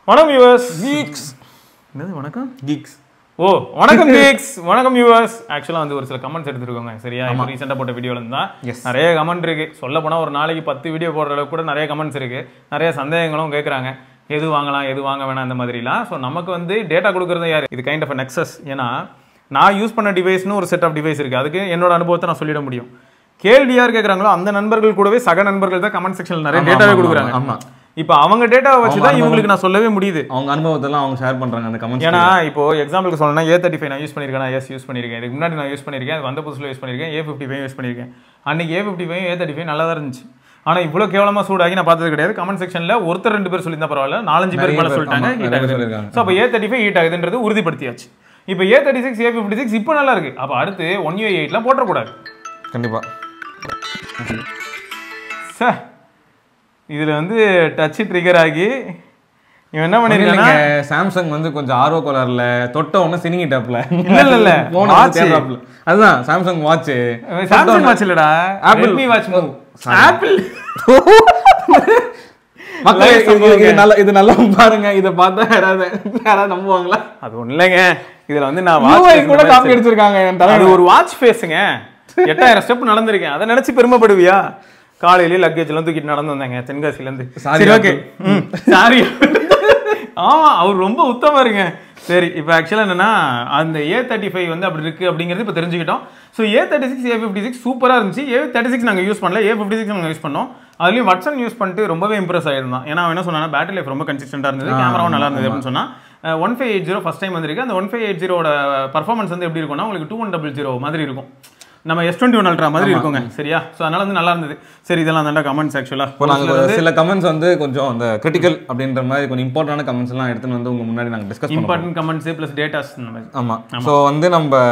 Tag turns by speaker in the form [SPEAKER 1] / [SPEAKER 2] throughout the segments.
[SPEAKER 1] வணக்கம் viewers Geeks. என்னது வணக்கம் கீக்ஸ்? ஓ வணக்கம் கீக்ஸ், வணக்கம் வியூவர்ஸ். ஆக்சுவலாக வந்து ஒரு சில கமெண்ட்ஸ் எடுத்துருக்கோங்க. சரியா, இப்போ ரீசெண்டாக போட்ட வீடியோவில் தான் நிறைய கமெண்ட் இருக்கு. சொல்ல போனால் ஒரு நாளைக்கு 10 வீடியோ போடுற அளவுக்கு கூட நிறைய கமெண்ட்ஸ் இருக்கு. நிறைய சந்தேகங்களும் கேட்குறாங்க, எது வாங்கலாம் எது வாங்க வேணாம் அந்த மாதிரிலாம். ஸோ நமக்கு வந்து டேட்டா கொடுக்குறது யார்? இது கைண்ட் ஆஃப் நெக்ஸஸ். ஏன்னா நான் யூஸ் பண்ண டிவைஸ்னு ஒரு செட் ஆஃப் டிவைஸ் இருக்குது. அதுக்கு என்னோட அனுபவத்தை நான் சொல்லிட முடியும். கேள்வி யார் கேட்குறாங்களோ அந்த நண்பர்கள் கூடவே சக நண்பர்கள் தான் கமெண்ட் செக்ஷனில் நிறைய டேட்டாவே கொடுக்குறாங்க. ஆமாம், இப்போ அவங்க டேட்டாவை வச்சு தான் இவங்களுக்கு நான் சொல்லவே முடியுது.
[SPEAKER 2] அவங்க அனுபவத்தெல்லாம் அவங்க ஷேர் பண்ணுறாங்க அந்த கமெண்ட்ஸ்.
[SPEAKER 1] ஏன்னா இப்போ எக்ஸாம்பிளுக்கு சொல்லணும்னா A35 நான் யூஸ் பண்ணியிருக்கேன், எஸ் யூஸ் பண்ணியிருக்கேன். இதுக்கு முன்னாடி நான் யூஸ் பண்ணியிருக்கேன், வந்த புதுசில் யூஸ் பண்ணியிருக்கேன், A55 யூஸ் பண்ணியிருக்கேன். அன்னைக்கு A55 A35 நல்லா தான் இருந்துச்சு. ஆனால் இவ்வளோ கேவலமாக சூடாகி நான் பார்த்தது கிடையாது. கமெண்ட் செக்ஷனில் ஒருத்தர் 2 பேர் சொல்லியிருந்தா பரவாயில்ல, 4-5 பேர் மேலே சொல்லிட்டாங்க ஹீட் ஆகுது. ஸோ அப்போ A35 ஹீட் ஆகுதுன்றது உறுதிப்படுத்தியாச்சு. இப்போ A36 A56 இப்போ நல்லா இருக்கு. அப்போ அடுத்து 1UI8லாம் போட்டக்கூடாது
[SPEAKER 2] கண்டிப்பாக.
[SPEAKER 1] சார் இதுல வந்து டச் ட்ரிகர் ஆகி இவன் என்ன பண்ணிருக்காங்க,
[SPEAKER 2] சாம்சங் வந்து கொஞ்சம் ஆர்வ கோளாறுல தொட்ட உடனே சினிங்கிட்டாப்ல.
[SPEAKER 1] இல்ல
[SPEAKER 2] அதுதான் சாம்சங் வாட்ச்.
[SPEAKER 1] சாம்சங் வாட்ச் இல்லடா, ரெட்மி வாட்ச். ஆப்பிள்
[SPEAKER 2] இது நல்லா பாருங்க. இத பார்த்தா யாராவது நம்புவாங்களா?
[SPEAKER 1] அது ஒண்ணு இல்லைங்க. இதுல வந்து நான்
[SPEAKER 2] வாட்ச் கூட காப்பி அடிச்சிருக்காங்க.
[SPEAKER 1] அது ஒரு வாட்ச் ஃபேஸுங்க. 8000 ஸ்டெப் நடந்திருக்கேன். அதை நினைச்சு பெருமைப்படுவியா? காலையிலேயே லக்கேஜ் எல்லாம் தூக்கிட்டு நடந்து வந்தாங்க தென்காசில இருந்து. சரி ஓகே, சாரி. ஆமா, அவர் ரொம்ப உத்தமா இருங்க. சரி, இப்போ ஆக்சுவலா என்னன்னா அந்த A35 வந்து அப்படி இருக்கு அப்படிங்கிறது இப்போ தெரிஞ்சுக்கிட்டோம். ஸோ A36 A56 சூப்பராக இருந்துச்சு. A36 நாங்கள் யூஸ் பண்ணல, A56 நாங்கள் யூஸ் பண்ணோம். அதுலேயும் வட்சன் யூஸ் பண்ணிட்டு ரொம்பவே இம்ப்ரெஸ் ஆயிருந்தான். ஏன்னா அவன் என்ன சொன்னா பேட்டரி லைஃப் ரொம்ப கன்சிஸ்டன்டாக இருந்தது, கேமராவும் நல்லா இருந்தது அப்படின்னு சொன்னா. 1580 ஃபர்ஸ்ட் டைம் வந்திருக்கு. அந்த 1580ஓட பர்ஃபார்மன்ஸ் வந்து எப்படி இருக்கும்னா உங்களுக்கு 2100 மாதிரி இருக்கும். நம்ம S21 அல்ட்ரா மாதிரி இருக்குங்க. சரியா? ஸோ அதனால வந்து நல்லா இருந்தது. சரி, இதெல்லாம் தாண்டா கமெண்ட்ஸ். ஆக்சுவலாக
[SPEAKER 2] சில கமெண்ட்ஸ் வந்து கொஞ்சம் அந்த கிரிட்டிக்கல் அப்படின்ற மாதிரி கொஞ்சம் இம்பார்ட்டன்டான கமெண்ட்ஸ் எல்லாம் எடுத்துன்னு வந்து உங்க முன்னாடி நாங்கள் டிஸ்கஸ் பண்ணுவோம்.
[SPEAKER 1] Important comments plus datas.
[SPEAKER 2] ஆமாம். ஸோ வந்து நம்ம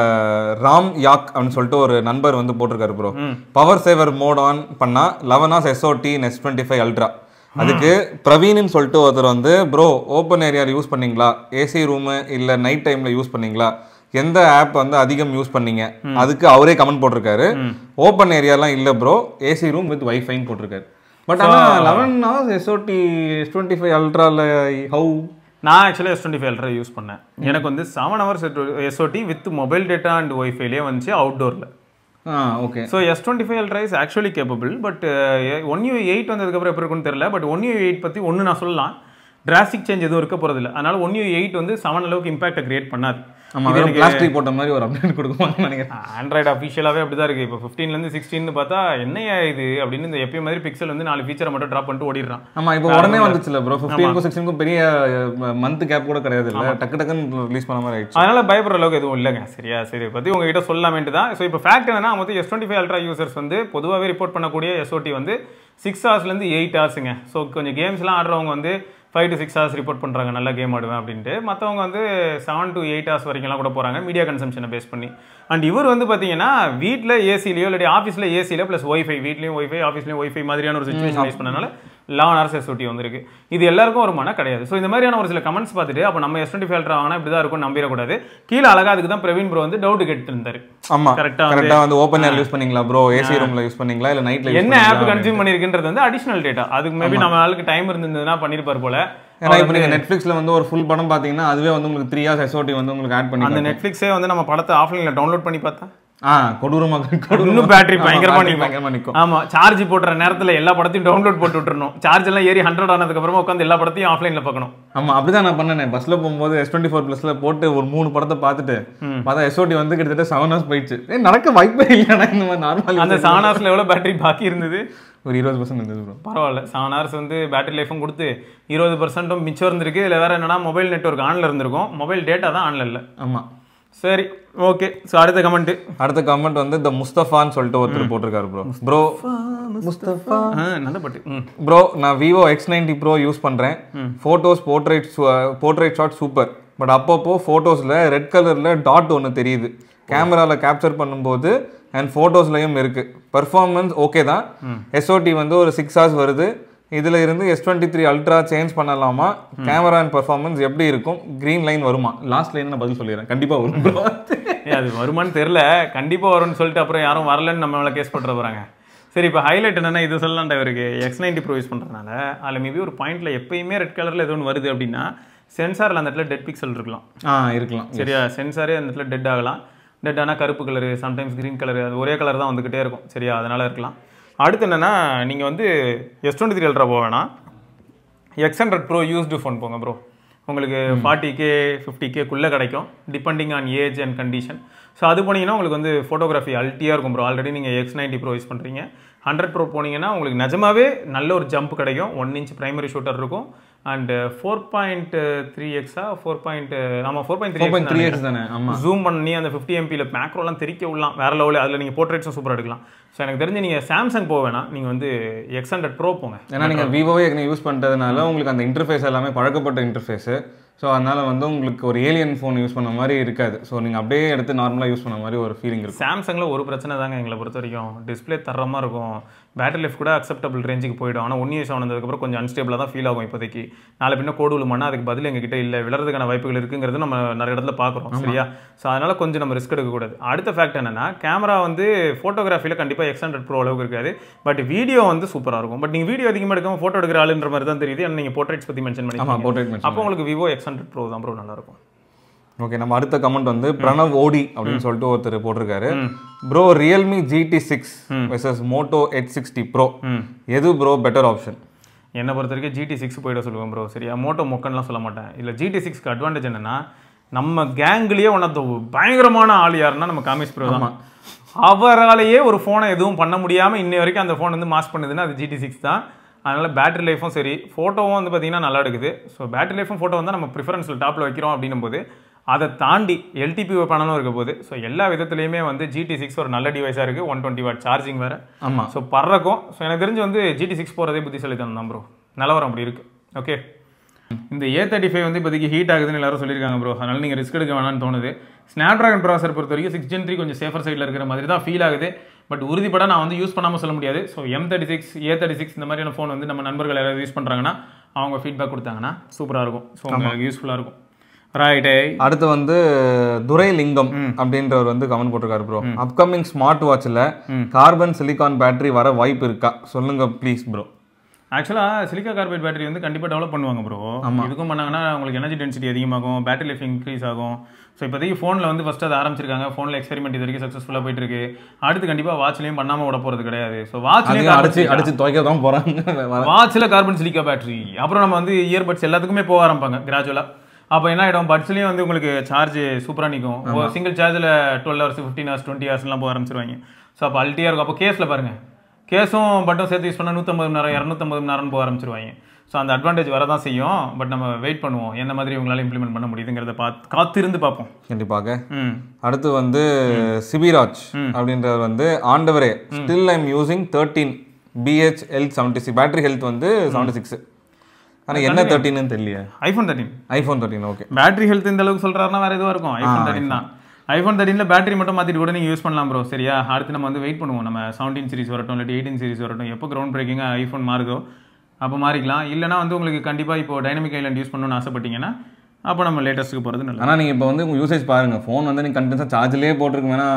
[SPEAKER 2] ராம் யாக் அப்படின்னு சொல்லிட்டு ஒரு நண்பர் வந்து போட்டிருக்காரு bro. Power saver mode on பண்ணா 11 hours SOT S25 அல்ட்ரா. அதுக்கு பிரவீன்னு சொல்லிட்டு ஒருத்தர் வந்து ப்ரோ ஓப்பன் ஏரியாவில் யூஸ் பண்ணீங்களா, ஏசி ரூமு இல்லை நைட் டைமில் யூஸ் பண்ணீங்களா, எந்த ஆப் வந்து அதிகம் யூஸ் பண்ணீங்க, அதுக்கு அவரே கமெண்ட் போட்டிருக்காரு. ஓப்பன் ஏரியாலாம் இல்லை ப்ரோ, ஏசி ரூம் வித் வைஃபைன்னு போட்டிருக்காரு. பட் ஆனால் 11 hours SOT S25 அல்ட்ராவில் ஹவு?
[SPEAKER 1] நான் ஆக்சுவலாக S25 அல்ட்ரா யூஸ் பண்ணேன். எனக்கு வந்து 7 hours SOT with mobile data and ஒய்ஃபைலேயே வந்துச்சு அவுட்டோரில்.
[SPEAKER 2] Okay.
[SPEAKER 1] So S25 Ultra is actually capable. But 1UI8 வந்ததுக்கப்புறம் எப்படி இருக்குன்னு தெரியல. பட் 1UI8 பற்றி ஒன்று நான் சொல்லலாம், டிராஸ்டிக் சேஞ்ச் எதுவும் இருக்க போகிறதில்ல. அதனால 1UI8 வந்து 7 அளவுக்கு இம்பாக்டை கிரியேட் பண்ணாது.
[SPEAKER 2] பிளாஸ்டிக் போட்ட மாதிரி ஒரு அப்டேட் கொடுக்குவாங்கன்னு நினைக்கிறேன்.
[SPEAKER 1] ஆண்ட்ராய்டு அஃபிஷியலாகவே அப்படி தான் இருக்குது. இப்போ 15லேருந்து 16 பார்த்தா என்னையா இது அப்படின்னு இந்த எப்பயும் மாதிரி பிக்சல் வந்து 4 ஃபீச்சரை மட்டும் ட்ராப் பண்ணிட்டு ஓடிடுறான்.
[SPEAKER 2] ஆமாம், இப்போ உடனே வந்துச்சுல ப்ரோ. 15க்கும் 16க்கும் பெரிய மந்த் கேப் கூட கிடையாது, இல்லை டக்கு டக்குன்னு ரிலீஸ் பண்ண மாதிரி ஆயிடுச்சு.
[SPEAKER 1] அதனால பயப்படுற அளவுக்கு எதுவும் இல்லைங்க. சரியா? சரி, பற்றி உங்ககிட்ட சொல்லலாமேட்டு தான். ஸோ இப்போ ஃபேக்ட் என்னன்னா மொத்தம் S25 அல்ட்ரா யூசர்ஸ் வந்து பொதுவாகவே ரிப்போர்ட் பண்ணக்கூடிய SOT வந்து 6 hours-லேருந்து 8 hours-ங்க. ஸோ கொஞ்சம் கேம்ஸ்லாம் ஆடுறவங்க வந்து 5 to 6 hours ரிப்போர்ட் பண்ணுறாங்க நல்லா கேம் ஆடுவேன் அப்படின்ட்டு. மற்றவங்க வந்து 7 to 8 hours வரைக்கும்லாம் கூட போகிறாங்க மீடியா கன்சம்ஷனை பேஸ் பண்ணி. அண்ட் இவர் வந்து பார்த்தீங்கன்னா வீட்டில் ஏசிலையோ இல்லாட்டி ஆஃபீஸில் ஏசியில் ப்ளஸ் ஒய்ஃபை, வீட்லேயும் ஒய்ஃபை ஆஃபீஸ்லேயும் ஒய்ஃபை மாதிரியான ஒரு சுச்சுவேஷன் யூஸ் பண்ணனால 11 hours SOT வந்துருக்கு. இது எல்லாருக்கும் ஒரு மன கிடையாது. ஸோ இந்த மாதிரியான ஒரு சில கமெண்ட்ஸ் பார்த்துட்டு அப்போ நம்ம S25 அல்ட்ரா வாங்கினா இப்படி தான் இருக்கும்னு நம்பிடக்கூடாது. கீழே அழகாக அதுக்கு தான் பிரவீன் ப்ரோ வந்து டவுட் கேட்டுருந்தாரு.
[SPEAKER 2] ஆமாம், கரெக்டாக வந்து ஓப்பன் ஏர் யூஸ் பண்ணீங்களா ப்ரோ, ஏசி ரூமில் யூஸ் பண்ணீங்களா இல்லை நைட்டில்
[SPEAKER 1] என்ன ஆப் கன்சியூம் பண்ணியிருக்குன்றது வந்து அடிஷனல் டேட்டா. அதுக்கு மேபி நம்ம ஆளுக்கு டைம் இருந்ததுன்னா பண்ணியிருப்பார் போல.
[SPEAKER 2] ஏன்னா இப்போ நீங்கள் நெட்ஃப்ளிக்ஸில் வந்து ஒரு ஃபுல் படம் பார்த்தீங்கன்னா அதுவே வந்து உங்களுக்கு 3 hours SOT வந்து உங்களுக்கு ஆட் பண்ணி
[SPEAKER 1] அந்த நெட்ஃப்ளிக்ஸே வந்து நம்ம படத்தை ஆஃப்லைனில் டவுன்லோட் பண்ணி பார்த்தா
[SPEAKER 2] கொடூரமாக
[SPEAKER 1] இன்னும் பேட்டரி பயங்கரமா நிக்கும். ஆமா, சார்ஜ் போடுற நேரத்துல எல்லா படத்தையும் டவுன்லோட் போட்டு விட்டுறணும். சார்ஜ் எல்லாம் ஏறி 100 ஆனதுக்கு அப்புறமா உட்காந்து எல்லா படத்தையும் ஆஃப்லைன்ல பார்க்கணும்.
[SPEAKER 2] ஆமா, அப்படிதான் நான் பண்ணேன். பஸ்ல போகும்போது S24 போட்டு ஒரு 3 படத்தை பார்த்துட்டு பார்த்தா SOT வந்து கிட்டத்தட்ட 7 hours போயிடுச்சு. நடக்க வாய்ப்பே இல்லைன்னா இந்த மாதிரி நார்மல்.
[SPEAKER 1] அந்த 7 hours எவ்வளவு பேட்டரி பாக்கி இருந்தது?
[SPEAKER 2] ஒரு 20% இருந்தது. பரவாயில்ல,
[SPEAKER 1] 7 hours வந்து பேட்டரி லைஃபும் கொடுத்து 20% மிச்சம் இருந்திருக்கு. இதுல வேற என்னன்னா மொபைல் நெட்வொர்க் ஆன்ல இருந்திருக்கும், மொபைல் டேட்டா தான் ஆன்ல இல்லை.
[SPEAKER 2] ஆமா,
[SPEAKER 1] சரி ஓகே. ஸோ அடுத்த கமெண்ட்
[SPEAKER 2] வந்து இந்த முஸ்தஃபான்னு சொல்லிட்டு ஒருத்தர் போட்டிருக்காரு ப்ரோ. முஸ்தஃபா
[SPEAKER 1] நல்ல பட்டு
[SPEAKER 2] ப்ரோ. நான் Vivo X90 Pro யூஸ் பண்றேன். Photos portrait shot super. But அப்பப்போ போட்டோஸ்ல ரெட் கலர்ல டாட் ஒன்று தெரியுது. கேமராவில் கேப்சர் பண்ணும்போது அண்ட் ஃபோட்டோஸ்லையும் இருக்கு. பர்ஃபார்மன்ஸ் ஓகே தான். SOT வந்து ஒரு 6 hours வருது. இதில் இருந்து S23 அல்ட்ரா சேஞ்ச் பண்ணலாமா? கேமரா அண்ட் பர்ஃபார்மன்ஸ் எப்படி இருக்கும்? க்ரீன் லைன் வருமா? லாஸ்ட் லைன் நான் பதில் சொல்லிடுறேன், கண்டிப்பாக வரும்.
[SPEAKER 1] அது வருமானு தெரியல, கண்டிப்பாக வரும்னு சொல்லிட்டு அப்புறம் யாரும் வரலன்னு நம்ம கேஸ் போட்டுற போகிறாங்க. சரி இப்போ ஹைலைட் என்னன்னா இது சொல்லலாம்டா இவருக்கு X90 Pro யூஸ் பண்ணுறதுனால அதில் மேபி ஒரு பாயிண்ட்ல எப்பயுமே ரெட் கலரில் ஏதோ ஒன்று வருது அப்படின்னா சென்சாரில் அந்த இடத்துல டெட் பிக்சல் இருக்கலாம்.
[SPEAKER 2] இருக்கலாம்.
[SPEAKER 1] சரியா, சென்சாரே அந்த இடத்துல டெட் ஆகலாம். டெட் ஆனால் கருப்பு கலரு, சம்டைம்ஸ் க்ரீன் கலரு, அது ஒரே கலர் தான் வந்துக்கிட்டே இருக்கும். சரியா, அதனால் இருக்கலாம். அடுத்து என்னென்னா நீங்கள் வந்து S23 Ultra போக வேணாம், X100 Pro யூஸ்டு ஃபோன் போங்க ப்ரோ. உங்களுக்கு 40K 50Kக்குள்ளே கிடைக்கும் depending on age and condition. So அது போனீங்கன்னா உங்களுக்கு வந்து ஃபோட்டோகிராஃபி அல்ட்டியாக இருக்கும் ப்ரோ. ஆல்ரெடி நீங்கள் X90 Pro யூஸ் பண்ணுறீங்க. 100 Pro போனீங்கன்னா உங்களுக்கு நிஜமாவே நல்ல ஒரு ஜம்ப் கிடைக்கும். 1 inch பிரைமரி ஷூட்டர் இருக்கும். அண்ட் 4.3x 4.3x
[SPEAKER 2] தானே. ஆமாம்,
[SPEAKER 1] ஜூம் பண்ணி அந்த 50 MP மேக்ரோலாம் தெரிக்க விடலாம் வேற லெவலில். அதில் நீங்கள் போர்ட்ரேட்ஸும் சூப்பராக எடுக்கலாம். ஸோ எனக்கு தெரிஞ்சு நீங்கள் சாம்சங் போக வேணாம், நீங்கள் வந்து X100 Pro போங்க.
[SPEAKER 2] ஏன்னா நீங்கள் விவோவே யூஸ் பண்ணுறதுனால உங்களுக்கு அந்த இன்டர்ஃபேஸ் எல்லாமே பழக்கப்பட்ட இன்டர்ஃபேஸு. ஸோ அதனால் வந்து உங்களுக்கு ஒரு ஏலியன் ஃபோன் யூஸ் பண்ண மாதிரி இருக்காது. ஸோ நீங்கள் அப்படியே எடுத்து நார்மலாக யூஸ் பண்ண மாதிரி ஒரு ஃபீலிங் இருக்கும்.
[SPEAKER 1] சாம்சங்கில் ஒரு பிரச்சனை தாங்க எங்களை பொறுத்த வரைக்கும், டிஸ்பிளே தரமாக இருக்கும், பேட்டரி லைஃப் கூட அக்செப்டபிள் ரேஞ்சுக்கு போய்டும். ஆனால் 1 years ஆனதுக்கப்புறம் கொஞ்சம் அன்ஸ்டேபிளாக தான் ஃபீல் ஆகும். இப்போதைக்கு நாளை பின்ன கோடு விழுமானா அதுக்கு பதில் எங்ககிட்ட இல்லை, விளறதுக்கான வாய்ப்புகள் இருக்குங்கிறது நம்ம நிறைய இடத்துல பார்க்குறோம். சரியா, ஸோ அதனால் கொஞ்சம் நம்ம ரிஸ்க் எடுக்கக்கூடாது. அடுத்த ஃபேக்ட் என்னன்னா, கேமரா வந்து ஃபோட்டோகிராஃபியில் கண்டிப்பாக X100 Pro அளவுக்கு இருக்காது, பட் வீடியோ வந்து சூப்பராக இருக்கும். பட் நீங்கள் வீடியோ அதிகமாக எடுக்காமல் ஃபோட்டோ எடுக்கிற ஆளுன்ற மாதிரி தான் தெரியுது. ஏன்னா நீங்கள் போர்ட்ரேட்ஸ் பற்றி மென்ஷன் பண்ணி, அப்போ உங்களுக்கு விவோ X100 Pro தான் ப்ரோ நல்லாயிருக்கும்.
[SPEAKER 2] ஓகே, நம்ம அடுத்த கமெண்ட் வந்து பிரணவ் ஓடி அப்படின்னு சொல்லிட்டு ஒருத்தர் போட்டிருக்காரு. Bro, Realme GT6 versus Moto H60 Pro எது ப்ரோ பெட்டர் ஆப்ஷன்?
[SPEAKER 1] என்னை பொறுத்த வரைக்கும் GT6 போயிட சொல்லுவேன் ப்ரோ. சரியா, மோட்டோ மொக்கன்லாம் சொல்ல மாட்டேன். இல்லை GT6க்கு அட்வான்டேஜ் என்னன்னா, நம்ம கேங்லேயே ஒன்று பயங்கரமான ஆள் யாருன்னா நம்ம காமேஷ் ப்ரோ தான். அவராலேயே ஒரு ஃபோனை எதுவும் பண்ண முடியாமல் இன்னை வரைக்கும் அந்த ஃபோன் வந்து மாஸ் பண்ணுதுன்னா அது GT6 தான். அதனால் பேட்டரி லைஃபும் சரி, ஃபோட்டோவும் வந்து பார்த்திங்கன்னா நல்லா எடுக்குது. ஸோ பேட்டரி லைஃபும் ஃபோட்டோ வந்து நம்ம ப்ரிஃபரன்ஸில் டாப்பில் வைக்கிறோம் அப்படின்னும் போது அதை தாண்டி LTP பேனலும் இருக்க போது. ஸோ எல்லா விதத்துலையுமே வந்து GT6 ஒரு நல்ல டிவைஸாக இருக்குது. 120 watt சார்ஜிங் வேறு.
[SPEAKER 2] ஆமாம்,
[SPEAKER 1] ஸோ பறக்கும். ஸோ எனக்கு தெரிஞ்சு வந்து GT6 போகிறதே புத்திசாலித்தனம் தான் ப்ரோ. நிலவரம் அப்படி இருக்குது. ஓகே, இந்த A35 வந்து இப்போதைக்கு ஹீட் ஆகுதுன்னு எல்லாரும் சொல்லியிருக்காங்க ப்ரோ. அதனால் நீங்கள் ரிஸ்க் எடுக்க வேணாம்னு தோணுது. ஸ்னாப்ட்ராகன் ப்ராசர் பொறுத்த வரைக்கும் 6 Gen 3 கொஞ்சம் சேஃபர் சைடில் இருக்கிற மாதிரி தான் ஃபீல் ஆகுது. பட் உறுதிப்பட நான் வந்து யூஸ் பண்ணாமல் சொல்ல முடியாது. ஸோ M36 A36 இந்த மாதிரியான ஃபோன் வந்து நம்ம நண்பர்கள் யாராவது யூஸ் பண்ணுறாங்கன்னா அவங்க ஃபீட்பேக் கொடுத்தாங்கன்னா சூப்பராக இருக்கும். ஸோ உங்களுக்கு யூஸ்ஃபுல்லாக இருக்கும். ரைட்டே,
[SPEAKER 2] அடுத்து வந்து துரை லிங்கம் அப்படின்றவர் வந்து கமெண்ட் போட்டிருக்காரு ப்ரோ. அப்கமிங் ஸ்மார்ட் வாட்சில் கார்பன் சிலிகான் பேட்டரி வர வாய்ப்பு இருக்கா சொல்லுங்க ப்ளீஸ் ப்ரோ.
[SPEAKER 1] ஆக்சுவலாக சிலிக்கா கார்பைட் பேட்டரி வந்து கண்டிப்பாக டெவலப் பண்ணுவாங்க ப்ரோ. இதுக்கும் பண்ணாங்கன்னா உங்களுக்கு எனர்ஜி டென்சிட்டி அதிகமாகும், பேட்டரி லைஃப் இன்க்ரீஸ் ஆகும். ஸோ இப்போதைக்கு ஃபோனில் வந்து ஃபஸ்ட்டு அதை ஆரம்பிச்சிருக்காங்க. ஃபோனில் எக்ஸ்பெரிமெண்ட் இது வரைக்கும் சக்ஸஸ்ஃபுல்லாக போயிட்டு இருக்கு. அடுத்து கண்டிப்பாக வாட்ச்லையும் பண்ணாமல் விட போகிறது கிடையாது. ஸோ வாட்ச்லையும்
[SPEAKER 2] அடிச்சு துவைக்க தான் போகிறாங்க.
[SPEAKER 1] வாட்சில் கார்பன் சிலிக்கா பேட்டரி, அப்புறம் நம்ம வந்து இயர்பட்ஸ் எல்லாத்துக்குமே போக ஆரம்பிப்பாங்க கிராஜுவலாக. அப்போ என்ன ஆகிடும், பட்ஸ்லேயும் வந்து உங்களுக்கு சார்ஜ் சூப்பராக நிற்கும். சிங்கிள் சார்ஜில் 12 hours 15 hours 20 hours போக ஆரம்பிச்சிருவாங்க. ஸோ அப்போ அல்ட்டியாக இருக்கும். அப்போ கேஸில் பாருங்கள், கேஸும் பட்டும் சேர்த்து யூஸ் பண்ணால் 150 மணி நேரம் 250 மணி நேரம் போக ஆரம்பிச்சிருவாங்க. ஸோ அந்த அட்வான்டேஜ் வரதான் செய்யும். பட் நம்ம வெயிட் பண்ணுவோம், என்ன மாதிரி உங்களால் இம்ப்ளிமெண்ட் பண்ண முடியுதுங்கிறத காத்திருந்து பார்ப்போம் கண்டிப்பாக.
[SPEAKER 2] அடுத்து வந்து சிபிராஜ் அப்படின்றவர் வந்து ஆண்டவரே still I'm using 13 BH-L76 battery health வந்து 76. ஆனால் என்ன 13ன்னு தெரியல.
[SPEAKER 1] iPhone 13.
[SPEAKER 2] ஓகே,
[SPEAKER 1] பேட்டரி ஹெல்த் இந்த அளவுக்கு சொல்கிறாருன்னா வேறு எதுவாக இருக்கும். iPhone 13 தான். iPhone 13 பேட்டரி மட்டும் மாற்றிட்டு கூட நீங்கள் யூஸ் பண்ணலாம் ப்ரோ. சரியா, அடுத்து நம்ம வந்து வெயிட் பண்ணுவோம். நம்ம 17 series வரட்டும், இல்லாட்டி 18 series வரட்டும், எப்போ கிரவுண்ட் பிரேக்கிங்காக ஐஃபோன் மாறுதோ அப்போ மாறிக்கலாம். இல்லைனா வந்து உங்களுக்கு கண்டிப்பாக இப்போ டைனமிக் ஐலண்ட் யூஸ் பண்ணணும்னு ஆசைப்பட்டீங்கன்னா அப்போ நம்ம லேட்டஸ்ட்டுக்கு போகிறது நல்லா.
[SPEAKER 2] ஆனால் நீங்கள் இப்போ வந்து உங்கள் யூசேஜ் பாருங்கள், ஃபோன் வந்து நீங்கள் கண்டினியூஸாக சார்ஜ்லேயே போட்டிருக்கு. ஏன்னா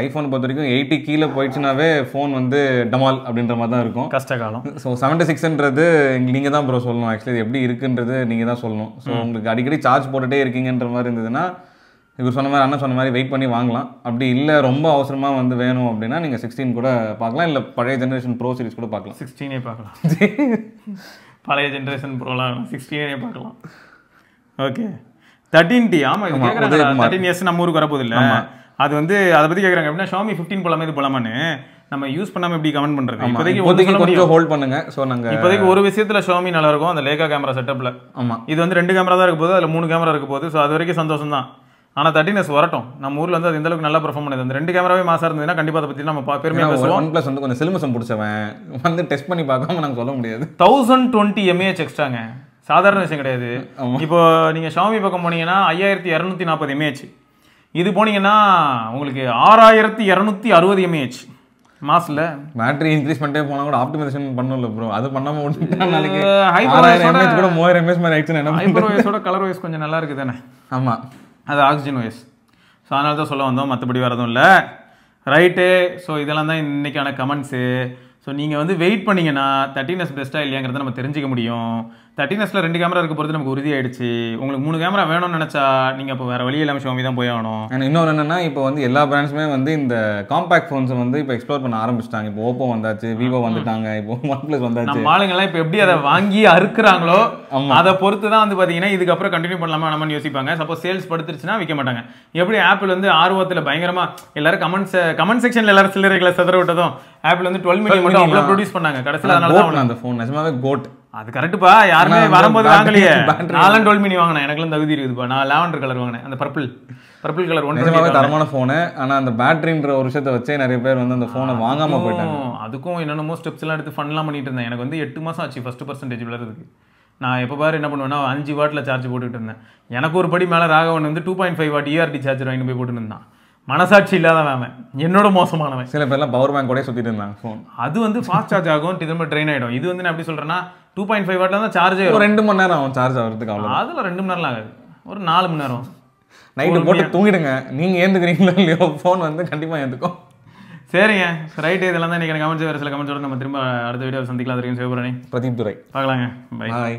[SPEAKER 2] ஐஃபோன் பொறுத்த வரைக்கும் 80 கீழே போயிடுச்சுனாவே ஃபோன் வந்து டமால் அப்படின்ற மாதிரி தான் இருக்கும்.
[SPEAKER 1] கஷ்ட காலம்.
[SPEAKER 2] ஸோ 76ன்றது நீங்கள் தான் ப்ரோ சொல்லணும். ஆக்சுவலி எப்படி இருக்குன்றது நீங்கள் தான் சொல்லணும். ஸோ உங்களுக்கு அடிக்கடி சார்ஜ் போட்டுகிட்டே இருக்கீங்கன்ற மாதிரி இருந்ததுன்னா இவர் சொன்ன மாதிரி அண்ணன் சொன்ன மாதிரி வெயிட் பண்ணி வாங்கலாம். அப்படி இல்லை ரொம்ப அவசரமாக வந்து வேணும் அப்படின்னா நீங்கள் 16 கூட பார்க்கலாம், இல்லை பழைய ஜென்ரேஷன் ப்ரோ சீரிஸ் கூட பார்க்கலாம்.
[SPEAKER 1] 16 பார்க்கலாம். பழைய ஜென்ரேஷன் ப்ரோலாம் 16 பார்க்கலாம். Okay, 13T. ஆமாம், இது கேட்குறாங்க 13S நம்ம ஊருக்கு வரப்போது இல்லை. அது வந்து அதை பற்றி கேட்குறாங்க எப்படின்னா Xiaomi 15 போலாமே இது போலாமான்னு. நம்ம யூஸ் பண்ணாமல் எப்படி கமெண்ட் பண்ணுறது?
[SPEAKER 2] இப்போதைக்கு கொஞ்சம் ஹோல்ட் பண்ணுங்க. ஸோ நாங்கள்
[SPEAKER 1] இப்போதைக்கு ஒரு விஷயத்தில் Xiaomi நல்லா இருக்கும், அந்த லேகா கேமரா செட்டப்பில்.
[SPEAKER 2] ஆமாம்,
[SPEAKER 1] இது வந்து 2 கேமரா தான் இருக்க போகுது, அதில் 3 கேமரா இருக்க போகுது. ஸோ அது வரைக்கும் சந்தோஷம் தான். ஆனால் 13S வரட்டும், நம்ம ஊரில் வந்து அது இந்த அளவுக்கு நல்லா பெர்ஃபார்ம் பண்ணுது. அந்த 2 கேமராவே மாசா இருந்ததுன்னா கண்டிப்பாக அதை பற்றி நம்ம பெருமையாக பேசுவோம்.
[SPEAKER 2] OnePlus வந்து கொஞ்சம் சிலுமிசம் பிடிச்சவன் வந்து டெஸ்ட் பண்ணி பார்க்காம நாங்கள் சொல்ல முடியாது.
[SPEAKER 1] 1020 mAh எக்ஸ்ட்ராங்க, சாதாரண விஷயம் கிடையாது. இப்போ நீங்கள் Xiaomi பக்கம் போனீங்கன்னா 5240 mAh, இது போனீங்கன்னா உங்களுக்கு 6260 mAh மாசில்.
[SPEAKER 2] பேட்டரி இன்க்ரீஸ் பண்ணிட்டே போனால் கூட ஆப்டிமைசேஷன் பண்ணல ப்ரோ. அது பண்ணாமல் விட்டுட்டா நாளைக்கு 6000 mAh கூட 3000 mAh மாதிரி ஆயிடுச்சுன்னா என்ன?
[SPEAKER 1] ஹைப்பர் ஓஎஸோட கலர் ஓஎஸ் கொஞ்சம் நல்லா இருக்குது தானே?
[SPEAKER 2] ஆமாம்,
[SPEAKER 1] அது ஆக்சிஜன் ஓஎஸ். ஸோ அதனால தான் சொல்ல வந்தோம், மற்றபடி வரதும் இல்லை. ரைட்டு. ஸோ இதெல்லாம் தான் இன்றைக்கான கமெண்ட்ஸு. ஸோ நீங்கள் வந்து வெயிட் பண்ணிங்கன்னா 13s பெஸ்ட்டாக இல்லையாங்கிறத நம்ம தெரிஞ்சிக்க முடியும். 13sல 2 கேமரா இருக்க பொறுத்து நமக்கு உறுதியாயிடுச்சு. உங்களுக்கு 3 கேமரா வேணும்னு நினச்சா நீங்கள் அப்போ வேறு வழி இல்லாமல் ஷோமி தான் போய் ஆகணும்.
[SPEAKER 2] அண்ட் இன்னொன்று என்னன்னா, இப்போ வந்து எல்லா பிராண்ட்ஸுமே வந்து இந்த காம்பேக்ட் ஃபோன்ஸை வந்து இப்போ எக்ஸ்ப்ளோர் பண்ண ஆரம்பிச்சிட்டாங்க. இப்போ ஓப்போ வந்தாச்சு, விவோ வந்துட்டாங்க, இப்போ OnePlus வந்தாச்சு.
[SPEAKER 1] நம்ம ஆளுங்கெல்லாம் இப்போ எப்படி அதை வாங்கி அறுக்குறாங்களோ அதை பொறுத்து தான் வந்து பார்த்தீங்கன்னா இதுக்கப்புறம் கண்டினியூ பண்ணலாமா நம்மன்னு யோசிப்பாங்க. சப்போஸ் சேல்ஸ் படுத்துருச்சுன்னா விற்க மாட்டாங்க. எப்படி ஆப்பிள் வந்து ஆர்வத்தில் பயங்கரமாக எல்லாரும் கமெண்ட் செக்ஷனில் எல்லாரும் சில்லறைகளை செதற விட்டதும் ஆப்பிள் வந்து 12 மில்லியன் மட்டும் அவ்வளோ ப்ரொடியூஸ் பண்ணாங்க. கடைசியில் அதனால தான்
[SPEAKER 2] அந்த ஃபோன் நிஜமாவே கோட்.
[SPEAKER 1] அது கரெக்டுப்பா, யாருமே வரும்போது வாங்கலையே. நானும் 12 மினி வாங்கினேன், எனக்குலாம் தகுதி இருக்குதுப்பா. நான் லாவெண்டர் கலர் வாங்கினேன், அந்த பர்பிள் கலர்.
[SPEAKER 2] நிஜமாவே தரமான ஃபோனு. ஆனால் அந்த பேட்டரின்ற ஒரு விஷயத்தை வச்சே நிறைய பேர் வந்து அந்த ஃபோனை வாங்காமல் போயிட்டாங்க.
[SPEAKER 1] அதுக்கும் என்னென்னமோ ஸ்டெப்ஸ் எல்லாம் எடுத்து ஃபன்லாம் பண்ணிட்டு இருந்தேன். எனக்கு வந்து 8 மாதம் ஆச்சு ஃபர்ஸ்ட் பர்சன்டேஜ் விழுறதுக்கு. நான் எப்போ பாரு என்ன பண்ணுவேன்னா 5 வாட்டில் சார்ஜ் போட்டுக்கிட்டு இருந்தேன். எனக்கு ஒரு படி மேலே ராகவன் வந்து 2.5 வாட் ERD சார்ஜர் வாங்கி போய் போட்டுன்னு இருந்தான். மனசாட்சி இல்லாதவன், என்னோட மோசமானவன்.
[SPEAKER 2] சில பேர்லாம் பவர் பேங்க் கூட சுற்றிட்டு இருந்தாங்க ஃபோன்.
[SPEAKER 1] அது வந்து ஃபாஸ்ட் சார்ஜ் ஆகும், திரும்ப ட்ரெயின் ஆகிடும். இது வந்து நான் எப்படி சொல்கிறேன்னா 2.5 வாட்டில் தான் சார்ஜே.
[SPEAKER 2] ஒரு 2 மணி நேரம் ஆகும் சார்ஜ் ஆகிறதுக்கு. அவ்வளோ
[SPEAKER 1] அதில் 2 மணி நேரம்லாம் ஆகாது, ஒரு 4 மணி நேரம்.
[SPEAKER 2] நைட்டு போட்டு தூங்கிடுங்க. நீங்கள் ஏந்துக்கிறீங்களோ இல்லையோ, ஃபோன் வந்து கண்டிப்பாக ஏந்துக்கும்.
[SPEAKER 1] சரிங்க, ரைட்டு. இதெல்லாம் தான் இன்றைக்கி கமெண்ட்ஸ் வேறு சில கமெண்ட்ஸோட நம்ம திரும்ப அடுத்த வீடியோ சந்திக்கலாம். அது வரைக்கும் சிவபுரணி
[SPEAKER 2] பிரதீப் துரை.
[SPEAKER 1] பார்க்கலாங்க. பை.
[SPEAKER 2] பாய்.